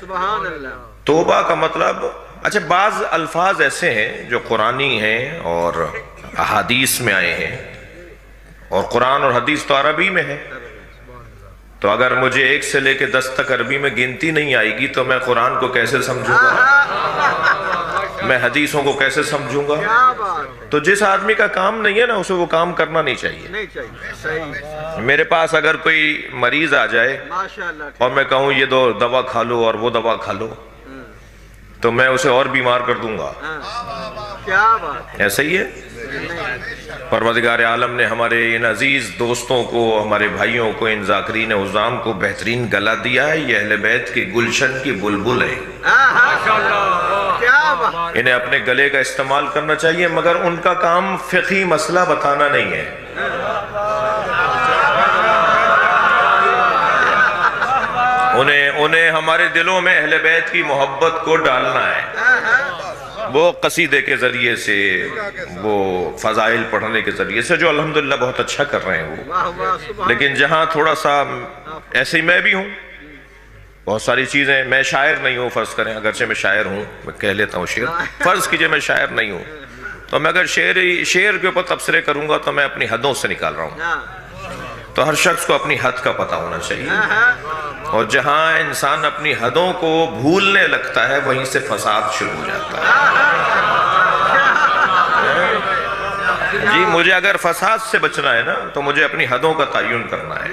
سبحان اللہ۔ توبہ کا مطلب، اچھا بعض الفاظ ایسے ہیں جو قرآنی ہیں اور احادیث میں آئے ہیں، اور قرآن اور حدیث تو عربی میں ہے، تو اگر مجھے 1 سے لے کے 10 تک عربی میں گنتی نہیں آئے گی تو میں قرآن کو کیسے سمجھوں گا، میں حدیثوں کو کیسے سمجھوں گا؟ تو جس آدمی کا کام نہیں ہے نا اسے وہ کام کرنا نہیں چاہیے۔ میرے پاس اگر کوئی مریض آ جائے اور میں کہوں یہ دوا کھا لو اور وہ دوا کھا لو تو میں اسے اور بیمار کر دوں گا، ایسا ہی ہے۔ پروردگار عالم نے ہمارے ان عزیز دوستوں کو، ہمارے بھائیوں کو، ان ذاکرین عظام کو بہترین گلا دیا ہے، یہ اہل بیت کی گلشن کی بلبل ہے، انہیں اپنے گلے کا استعمال کرنا چاہیے، مگر ان کا کام فقہی مسئلہ بتانا نہیں ہے۔ انہیں ہمارے دلوں میں اہل بیت کی محبت کو ڈالنا ہے، وہ قصیدے کے ذریعے سے، وہ فضائل پڑھنے کے ذریعے سے، جو الحمدللہ بہت اچھا کر رہے ہیں وہ، لیکن جہاں تھوڑا سا ایسے ہی میں بھی ہوں، بہت ساری چیزیں، میں شاعر نہیں ہوں فرض کریں، اگرچہ میں شاعر ہوں، میں کہہ لیتا ہوں شعر، فرض کیجئے میں شاعر نہیں ہوں، تو میں اگر شعر کے اوپر تبصرے کروں گا تو میں اپنی حدوں سے نکال رہا ہوں، تو ہر شخص کو اپنی حد کا پتہ ہونا چاہیے، اور جہاں انسان اپنی حدوں کو بھولنے لگتا ہے وہیں سے فساد شروع ہو جاتا ہے۔ جی مجھے اگر فساد سے بچنا ہے نا تو مجھے اپنی حدوں کا تعین کرنا ہے۔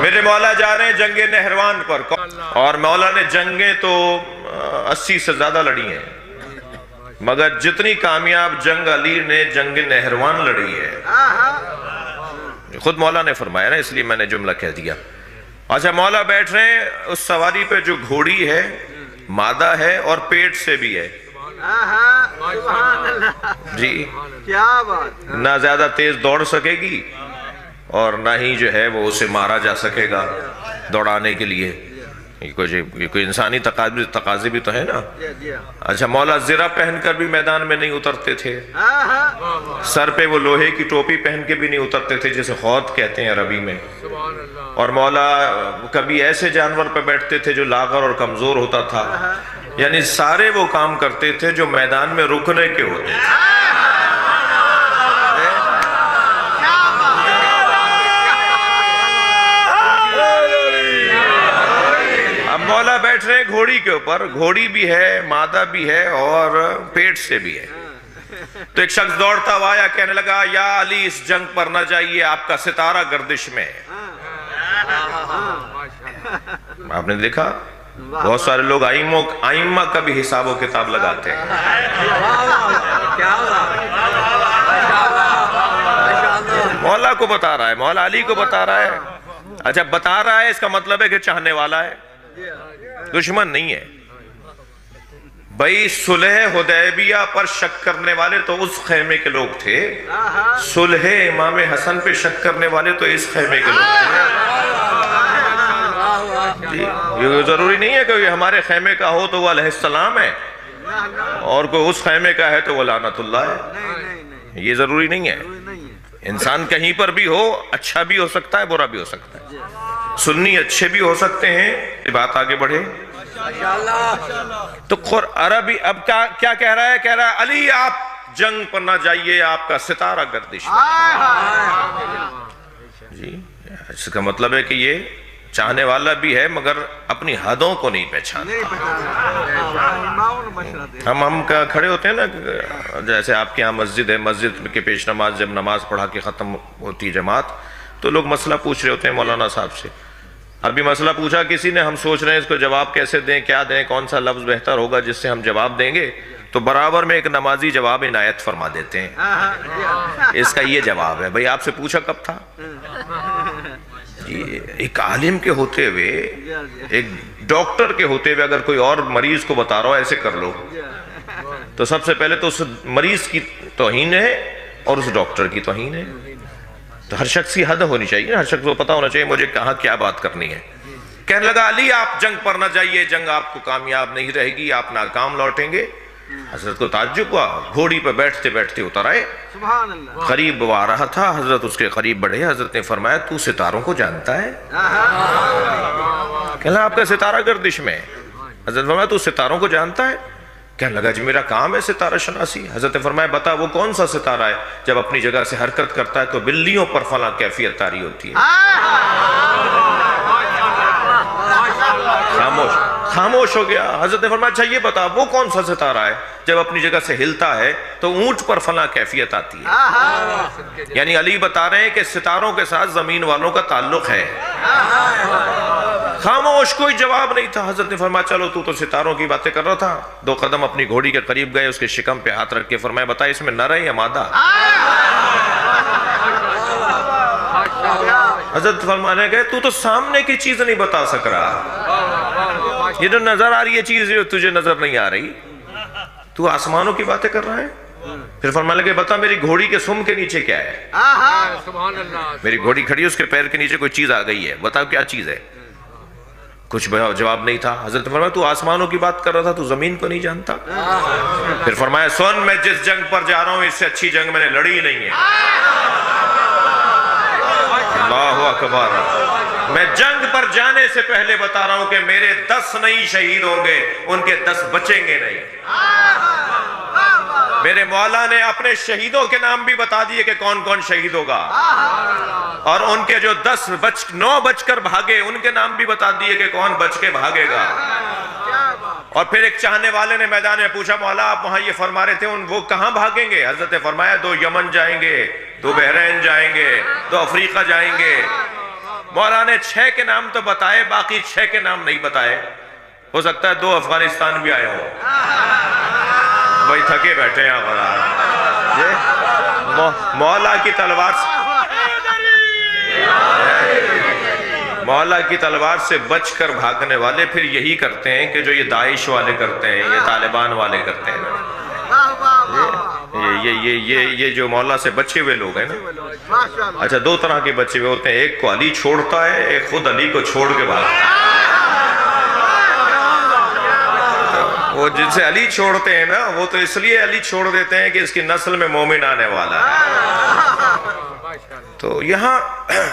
میرے مولا جا رہے ہیں جنگ نہروان پر، اور مولا نے جنگیں تو 80 سے زیادہ لڑی ہیں، مگر جتنی کامیاب جنگ علی نے جنگ نہروان لڑی ہے، خود مولا نے فرمایا نا، اس لیے میں نے جملہ کہہ دیا۔ اچھا مولا بیٹھ رہے ہیں اس سواری پہ جو گھوڑی ہے، مادہ ہے اور پیٹ سے بھی ہے، جی کیا بات، نہ زیادہ تیز دوڑ سکے گی اور نہ ہی جو ہے وہ اسے مارا جا سکے گا دوڑانے کے لیے، یہ کوئی انسانی تقاضے بھی تو ہے نا۔ اچھا مولا زرہ پہن کر بھی میدان میں نہیں اترتے تھے، سر پہ وہ لوہے کی ٹوپی پہن کے بھی نہیں اترتے تھے جسے خوت کہتے ہیں عربی میں، اور مولا کبھی ایسے جانور پہ بیٹھتے تھے جو لاغر اور کمزور ہوتا تھا، یعنی سارے وہ کام کرتے تھے جو میدان میں رکنے کے ہوتے تھے۔ مولا بیٹھ رہے ہیں گھوڑی کے اوپر، گھوڑی بھی ہے، مادہ بھی ہے اور پیٹ سے بھی ہے، تو ایک شخص دوڑتا ہوا آیا، کہنے لگا یا علی اس جنگ پر نہ جائیے، آپ کا ستارہ گردش میں ہے۔ آپ نے دیکھا بہت سارے لوگ آئمہ کا بھی حساب و کتاب لگاتے ہیں، مولا کو بتا رہا ہے، مولا علی کو بتا رہا ہے۔ اچھا بتا رہا ہے اس کا مطلب ہے کہ چاہنے والا ہے، دشمن نہیں ہے۔ بھئی صلح حدیبیہ پر شک کرنے والے تو اس خیمے کے لوگ تھے، صلح امام حسن پہ شک کرنے والے تو اس خیمے کے لوگ تھے۔ یہ ضروری نہیں ہے کہ یہ ہمارے خیمے کا ہو تو وہ علیہ السلام ہے، اور کوئی اس خیمے کا ہے تو وہ لعنت اللہ ہے، یہ ضروری نہیں ہے۔ انسان کہیں پر بھی ہو، اچھا بھی ہو سکتا ہے، برا بھی ہو سکتا ہے، سنی اچھے بھی ہو سکتے ہیں، بات آگے بڑھے تو عربی اب کیا کہہ رہا ہے؟ کہہ رہا ہے علی آپ جنگ پر نہ جائیے، آپ کا ستارہ گردش جی، اس کا مطلب ہے کہ یہ چاہنے والا بھی ہے مگر اپنی حدوں کو نہیں پہچانتا۔ ہم کھڑے ہوتے ہیں نا، جیسے آپ کے یہاں مسجد ہے، مسجد کے پیش نماز جب نماز پڑھا کے ختم ہوتی جماعت تو لوگ مسئلہ پوچھ رہے ہوتے ہیں مولانا صاحب سے، ابھی مسئلہ پوچھا کسی نے، ہم سوچ رہے ہیں اس کو جواب کیسے دیں، کیا دیں، کون سا لفظ بہتر ہوگا جس سے ہم جواب دیں گے، تو برابر میں ایک نمازی جواب عنایت فرما دیتے ہیں، اس کا یہ جواب ہے۔ بھئی آپ سے پوچھا کب تھا؟ ایک عالم کے ہوتے ہوئے، ایک ڈاکٹر کے ہوتے ہوئے اگر کوئی اور مریض کو بتا رہا ہو ایسے کر لو، تو سب سے پہلے تو اس مریض کی توہین ہے اور اس ڈاکٹر کی توہین ہے۔ تو ہر شخص کی حد ہونی چاہیے، ہر شخص کو پتا ہونا چاہیے مجھے کہاں کیا بات کرنی ہے، کہنے لگا علی آپ جنگ پر نہ جائیے، جنگ آپ کو کامیاب نہیں رہے گی، آپ ناکام لوٹیں گے۔ حضرت کو تعجب ہوا، گھوڑی پہ بیٹھتے بیٹھتے اتر آئے، سبحان اللہ، قریب وہ آ رہا تھا، حضرت اس کے قریب بڑھے، حضرت نے فرمایا تو ستاروں کو جانتا ہے؟ کہنے لگا آپ کا ستارہ گردش میں ہے۔ حضرت نے فرمایا تو ستاروں کو جانتا ہے؟ کہنے لگا جی میرا کام ہے ستارہ شناسی۔ حضرت نے فرمایا بتا وہ کون سا ستارہ ہے جب اپنی جگہ سے حرکت کرتا ہے تو بلیوں پر فلاں کیفیت طاری ہوتی ہے؟ خاموش ہو گیا۔ حضرت نے فرمایا اچھا یہ بتا وہ کون سا ستارہ ہے جب اپنی جگہ سے ہلتا ہے تو اونٹ پر فلاں کیفیت آتی ہے؟ یعنی علی بتا رہے ہیں کہ ستاروں کے ساتھ زمین والوں کا تعلق ہے۔ خاموش، کوئی جواب نہیں تھا۔ حضرت نے فرمایا چلو تو ستاروں کی باتیں کر رہا تھا۔ 2 قدم اپنی گھوڑی کے قریب گئے، اس کے شکم پہ ہاتھ رکھ کے فرمایا بتا اس میں نر ہے یا مادہ؟ حضرت فرمانے گئے تو سامنے کی چیز نہیں بتا سک رہا، یہ جو نظر آ رہی ہے چیز جو تجھے نظر نہیں آ رہی، تو آسمانوں کی باتیں کر رہا ہے؟ پھر فرمانے لگے بتا میری گھوڑی کے سم کے نیچے کیا ہے؟ میری گھوڑی کھڑی ہے، اس کے پیر کے نیچے کوئی چیز آ گئی ہے، بتاؤ کیا چیز ہے؟ کچھ جواب نہیں تھا۔ حضرت نے فرمایا تو آسمانوں کی بات کر رہا تھا تو زمین کو نہیں جانتا؟ پھر فرمایا سن میں جس جنگ پر جا رہا ہوں اس سے اچھی جنگ میں نے لڑی ہی نہیں ہے۔ اللہ اکبر، میں جنگ پر جانے سے پہلے بتا رہا ہوں کہ میرے 10 نہیں شہید ہوں گے، ان کے 10 بچیں گے نہیں۔ میرے مولا نے اپنے شہیدوں کے نام بھی بتا دیے کہ کون کون شہید ہوگا، اور ان کے جو 9 بچ کر بھاگے ان کے نام بھی بتا دیے کہ کون بچ کے بھاگے گا۔ اور پھر ایک چاہنے والے نے میدان میں پوچھا مولا آپ وہاں یہ فرما رہے تھے وہ کہاں بھاگیں گے؟ حضرت نے فرمایا 2 یمن جائیں گے، 2 بحرین جائیں گے، 2 افریقہ جائیں گے۔ مولا نے 6 کے نام تو بتائے، باقی 6 کے نام نہیں بتائے۔ ہو سکتا ہے 2 افغانستان بھی آئے ہوں، وہی تھکے بیٹھے ہیں مولا کی تلوار سے، مولا کی تلوار سے بچ کر بھاگنے والے پھر یہی کرتے ہیں کہ جو یہ داعش والے کرتے ہیں، یہ طالبان والے کرتے ہیں، یہ جو مولا سے بچے ہوئے لوگ ہیں نا۔ اچھا 2 طرح کے بچے ہوئے ہوتے ہیں، ایک کو علی چھوڑتا ہے، ایک خود علی کو چھوڑ کے بھاگتا ہے۔ وہ جن سے علی چھوڑتے ہیں نا وہ تو اس لیے علی چھوڑ دیتے ہیں کہ اس کی نسل میں مومن آنے والا ہے۔ تو یہاں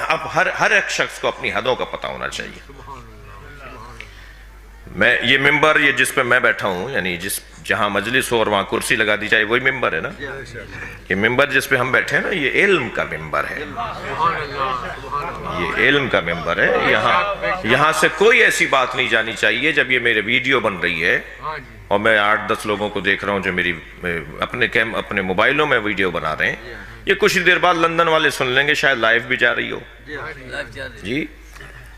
اب ہر ایک شخص کو اپنی حدوں کا پتہ ہونا چاہیے۔ میں یہ ممبر یہ جس پہ میں بیٹھا ہوں، یعنی جہاں مجلس ہو اور وہاں کرسی لگا دی جائے وہی ممبر ہے نا۔ یہ ممبر جس پہ ہم بیٹھے ہیں نا یہ علم کا ممبر ہے، یہ علم کا ممبر ہے۔ یہاں سے کوئی ایسی بات نہیں جانی چاہیے جب یہ میرے ویڈیو بن رہی ہے اور میں 8-10 لوگوں کو دیکھ رہا ہوں جو میری اپنے موبائلوں میں ویڈیو بنا رہے ہیں، یہ کچھ ہی دیر بعد لندن والے سن لیں گے، شاید لائیو بھی جا رہی ہو جی،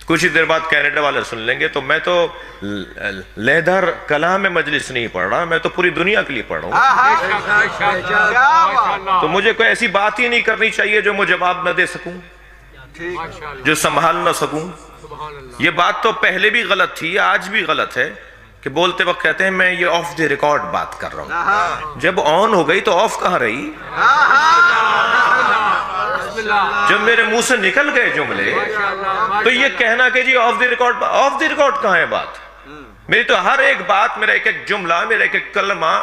کچھ ہی دیر بعد کینیڈا والے سن لیں گے۔ تو میں تو لیدر کلام مجلس نہیں پڑھ رہا، میں تو پوری دنیا کے لیے پڑھ رہا ہوں۔ تو مجھے کوئی ایسی بات ہی نہیں کرنی چاہیے جو میں جواب نہ دے سکوں، جو سنبھال نہ سکوں۔ یہ بات تو پہلے بھی غلط تھی، آج بھی غلط ہے کہ بولتے وقت کہتے ہیں میں یہ آف دی ریکارڈ بات کر رہا ہوں، جب آن ہو گئی تو آف کہاں رہی؟ جب میرے منہ سے نکل گئے جملے تو یہ کہنا کہ جی آف دی ریکارڈ کہاں ہے بات؟ میری تو ہر ایک بات، میرا ایک ایک جملہ، میرا ایک ایک کلمہ،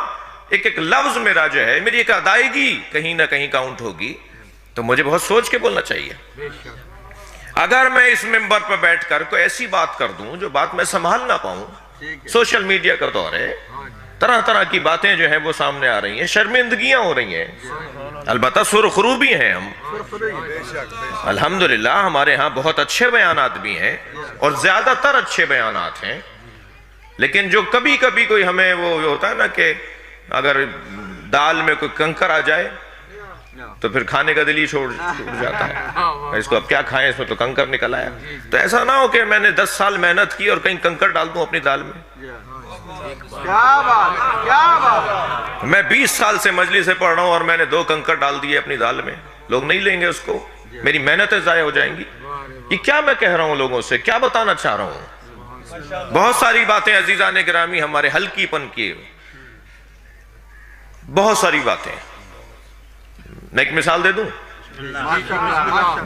ایک ایک لفظ میرا جو ہے، میری ایک ادائیگی کہیں نہ کہیں کاؤنٹ ہوگی، تو مجھے بہت سوچ کے بولنا چاہیے۔ اگر میں اس ممبر پر بیٹھ کر کوئی ایسی بات کر دوں جو بات میں سنبھال نہ پاؤں، سوشل میڈیا کا دور ہے، طرح طرح کی باتیں جو ہیں وہ سامنے آ رہی ہیں، شرمندگیاں ہو رہی ہیں، البتہ سرخرو بھی ہیں ہم، الحمدللہ ہمارے ہاں بہت اچھے بیانات بھی ہیں اور زیادہ تر اچھے بیانات ہیں، لیکن جو کبھی کبھی کوئی ہمیں وہ ہوتا ہے نا کہ اگر دال میں کوئی کنکر آ جائے تو پھر کھانے کا دل ہی چھوڑ جاتا ہے، اس کو اب کیا کھائیں، اس میں تو کنکر نکل آیا۔ تو ایسا نہ ہو کہ میں نے 10 سال محنت کی اور کہیں کنکر ڈال دوں اپنی دال میں۔ میں 20 سال سے مجلس سے پڑھ رہا ہوں اور میں نے 2 کنکر ڈال دیے اپنی دال میں، لوگ نہیں لیں گے اس کو، میری محنتیں ضائع ہو جائیں گی۔ یہ کیا میں کہہ رہا ہوں لوگوں سے، کیا بتانا چاہ رہا ہوں؟ بہت ساری باتیں عزیزان گرامی ہمارے ہلکی پن کی، بہت ساری باتیں۔ میں ایک مثال دے دوں،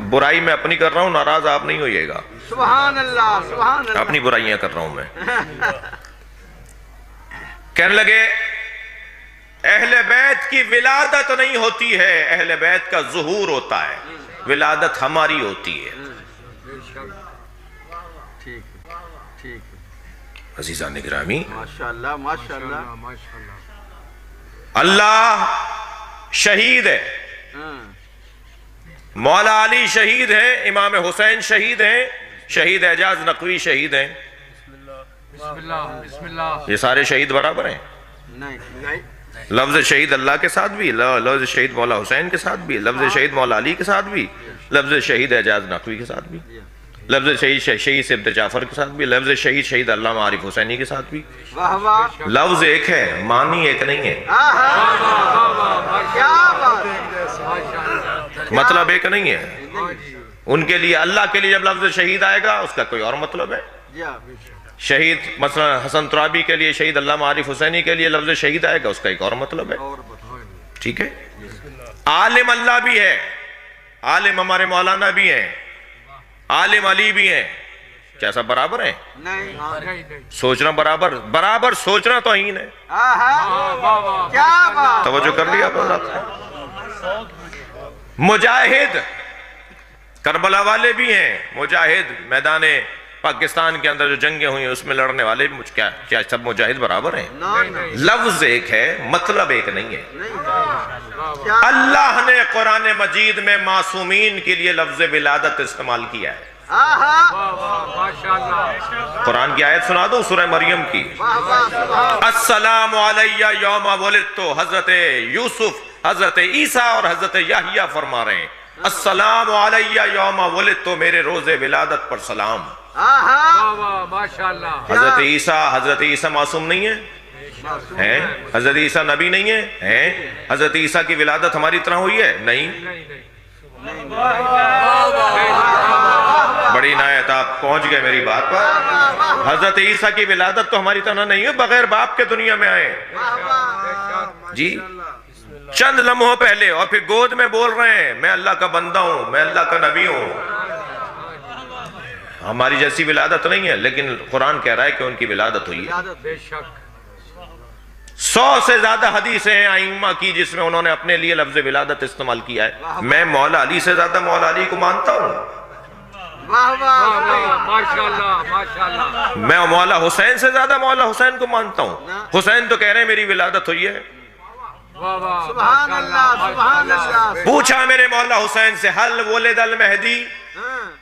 برائی میں اپنی کر رہا ہوں، ناراض آپ نہیں ہوئیے گا، سبحان اللہ سبحان اللہ. اپنی برائیاں کر رہا ہوں میں. کہنے لگے اہل بیت کی ولادت نہیں ہوتی ہے، اہل بیت کا ظہور ہوتا ہے، ولادت ہماری ہوتی ہے. ٹھیک ٹھیک. عزیزان گرامی، ماشاءاللہ ماشاءاللہ. اللہ شہید ہے، مولا علی شہید ہے، امام حسین شہید ہیں، شہید اعجاز نقوی شہید ہیں. یہ سارے شہید برابر ہیں؟ نہیں. لفظ شہید اللہ کے ساتھ بھی، لفظ شہید مولا حسین کے ساتھ بھی، لفظ شہید مولا علی کے ساتھ بھی، لفظ شہید اعجاز نقوی کے ساتھ بھی، لفظ شہید سبت جعفر کے ساتھ بھی، لفظ شہید علامہ عارف حسینی کے ساتھ بھی. واہ واہ. لفظ ایک ہے، معنی ایک نہیں ہے، کیا بات ہے. مطلب ایک نہیں ہے. ان کے لیے، اللہ کے لیے جب لفظ شہید آئے گا اس کا کوئی اور مطلب ہے. شہید مثلا حسن ترابی کے لیے، شہید علامہ عارف حسینی کے لیے لفظ شہید آئے گا اس کا ایک اور مطلب ہے. ٹھیک ہے. عالم اللہ بھی ہے، عالم ہمارے مولانا بھی ہیں، عالم علی بھی ہیں، کیا سب برابر ہیں؟ نہیں. سوچنا برابر سوچنا توہین ہے. کیا بات. توجہ کر لیا آپ. مجاہد کربلا والے بھی ہیں، مجاہد میدان پاکستان کے اندر جو جنگیں ہوئی ہیں اس میں لڑنے والے بھی، کیا سب مجاہد برابر ہیں؟ لفظ ایک ہے، مطلب ایک نہیں ہے. اللہ نے قرآن مجید میں معصومین کے لیے لفظ ولادت استعمال کیا ہے. قرآن کی آیت سنا دوں سورہ مریم کی. السلام علیہ یوم ولدت، حضرت یوسف، حضرت عیسیٰ اور حضرت یحییٰ فرما رہے ہیں السلام علیہ یوم ولدت، میرے روز ولادت پر سلام. حضرت عیسیٰ معصوم نہیں ہے؟ حضرت عیسیٰ نبی نہیں ہے؟ حضرت عیسیٰ کی ولادت ہماری طرح ہوئی ہے؟ نہیں. بڑی عنایت، آپ پہنچ گئے میری بات پر. حضرت عیسیٰ کی ولادت تو ہماری طرح نہیں ہے، بغیر باپ کے دنیا میں آئے جی چند لمحوں پہلے، اور پھر گود میں بول رہے ہیں میں اللہ کا بندہ ہوں، میں اللہ کا نبی ہوں. ہماری جیسی ولادت نہیں ہے، لیکن قرآن کہہ رہا ہے کہ ان کی ولادت ہوئی ہے. 100 سے زیادہ حدیثیں ہیں ائمہ کی جس میں انہوں نے اپنے لیے لفظ ولادت استعمال کیا ہے. میں مولا علی سے زیادہ مولا علی کو مانتا ہوں. میں مولا حسین سے زیادہ مولا حسین کو مانتا ہوں. حسین تو کہہ رہے ہیں میری ولادت ہوئی ہے. سبحان اللہ سبحان اللہ. پوچھا میرے مولا حسین سے حل ولد المہدی،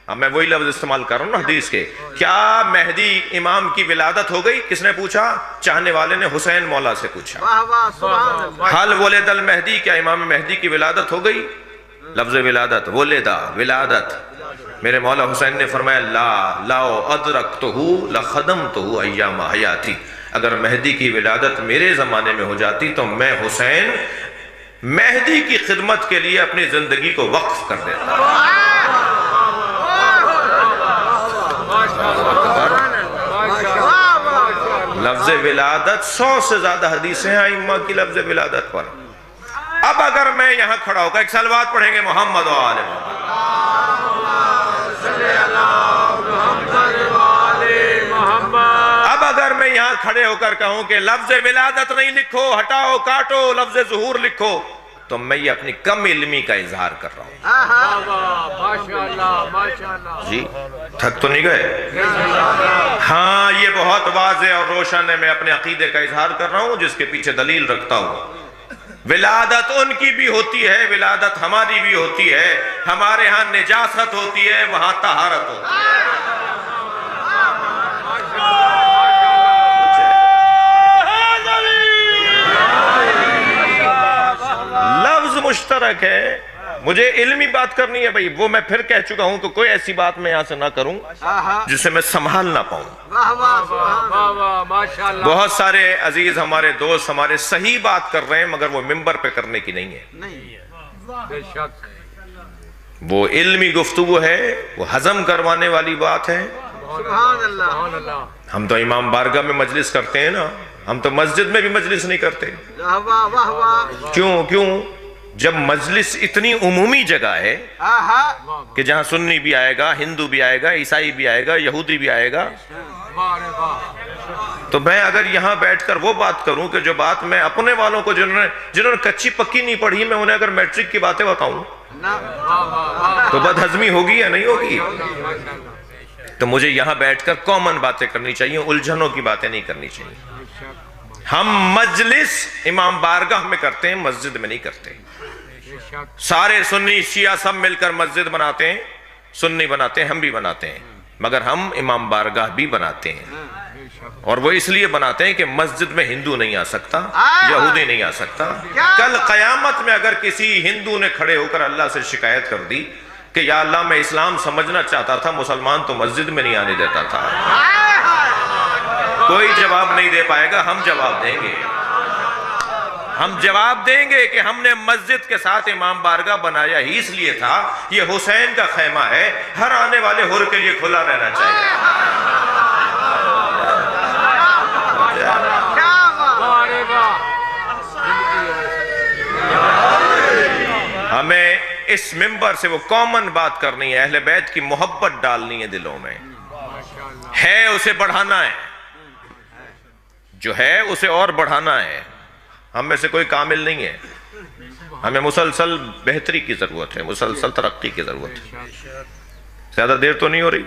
اب میں وہی لفظ استعمال کر رہا ہوں نا حدیث کے، کیا مہدی امام کی ولادت ہو گئی؟ کس نے پوچھا؟ چاہنے والے نے حسین مولا سے پوچھا. حل ولد المہدی، کیا امام مہدی کی ولادت ہو گئی؟ لفظ ولادت، ولدہ، ولادت. میرے مولا حسین نے فرمایا لاؤ ادرکتہو لخدمتہو ایام حیاتی، اگر مہدی کی ولادت میرے زمانے میں ہو جاتی تو میں حسین مہدی کی خدمت کے لیے اپنی زندگی کو وقف کر دیتا. لفظ ولادت 100 سے زیادہ حدیثیں ہیں ائمہ کی لفظ ولادت پر. اب اگر میں یہاں کھڑا ہو کر ایک سلوات پڑھیں گے محمد و آل محمد. اب اگر میں یہاں کھڑے ہو کر کہوں کہ لفظ ولادت نہیں لکھو، ہٹاؤ کاٹو، لفظ ظہور لکھو، تو میں یہ اپنی کم علمی کا اظہار کر رہا ہوں. جی تھک تو نہیں گئے؟ ہاں یہ بہت واضح اور روشن ہے. میں اپنے عقیدے کا اظہار کر رہا ہوں جس کے پیچھے دلیل رکھتا ہوں. ولادت ان کی بھی ہوتی ہے، ولادت ہماری بھی ہوتی ہے. ہمارے ہاں نجاست ہوتی ہے، وہاں طہارت ہوتی ہے. لفظ مشترک ہے. مجھے علمی بات کرنی ہے بھائی، وہ میں پھر کہہ چکا ہوں کہ کوئی ایسی بات میں یہاں سے نہ کروں جسے میں سنبھال نہ پاؤں. بہت سارے عزیز ہمارے دوست ہمارے صحیح بات کر رہے ہیں مگر وہ ممبر پہ کرنے کی نہیں ہے. وہ علمی گفتگو ہے، وہ ہضم کروانے والی بات ہے. ہم تو امام بارگاہ میں مجلس کرتے ہیں نا، ہم تو مسجد میں بھی مجلس نہیں کرتے. کیوں؟ جب مجلس اتنی عمومی جگہ ہے کہ جہاں سنی بھی آئے گا، ہندو بھی آئے گا، عیسائی بھی آئے گا، یہودی بھی آئے گا، تو میں اگر یہاں بیٹھ کر وہ بات کروں کہ جو بات میں اپنے والوں کو جنہوں نے کچی پکی نہیں پڑھی، میں انہیں اگر میٹرک کی باتیں بتاؤں تو بد ہضمی ہوگی یا نہیں ہوگی؟ تو مجھے یہاں بیٹھ کر کامن باتیں کرنی چاہیے، الجھنوں کی باتیں نہیں کرنی چاہیے۔ ہم مجلس امام بارگاہ میں کرتے ہیں، مسجد میں نہیں کرتے۔ سارے سنی شیعہ سب مل کر مسجد بناتے ہیں، سنی بناتے ہیں، ہم بھی بناتے ہیں، مگر ہم امام بارگاہ بھی بناتے ہیں، اور وہ اس لیے بناتے ہیں کہ مسجد میں ہندو نہیں آ سکتا، یہودی نہیں آ سکتا۔ کل قیامت میں اگر کسی ہندو نے کھڑے ہو کر اللہ سے شکایت کر دی کہ یا اللہ میں اسلام سمجھنا چاہتا تھا، مسلمان تو مسجد میں نہیں آنے دیتا تھا، کوئی جواب نہیں دے پائے گا، ہم جواب دیں گے۔ ہم جواب دیں گے کہ ہم نے مسجد کے ساتھ امام بارگاہ بنایا ہی اس لیے تھا، یہ حسین کا خیمہ ہے، ہر آنے والے حر کے لیے کھلا رہنا چاہیے۔ ہمیں اس ممبر سے وہ کامن بات کرنی ہے، اہل بیت کی محبت ڈالنی ہے دلوں میں، ہے اسے بڑھانا ہے، جو ہے اسے اور بڑھانا ہے۔ ہم میں سے کوئی کامل نہیں ہے، ہمیں مسلسل بہتری کی ضرورت ہے، مسلسل ترقی کی ضرورت ہے۔ زیادہ دیر تو نہیں ہو رہی؟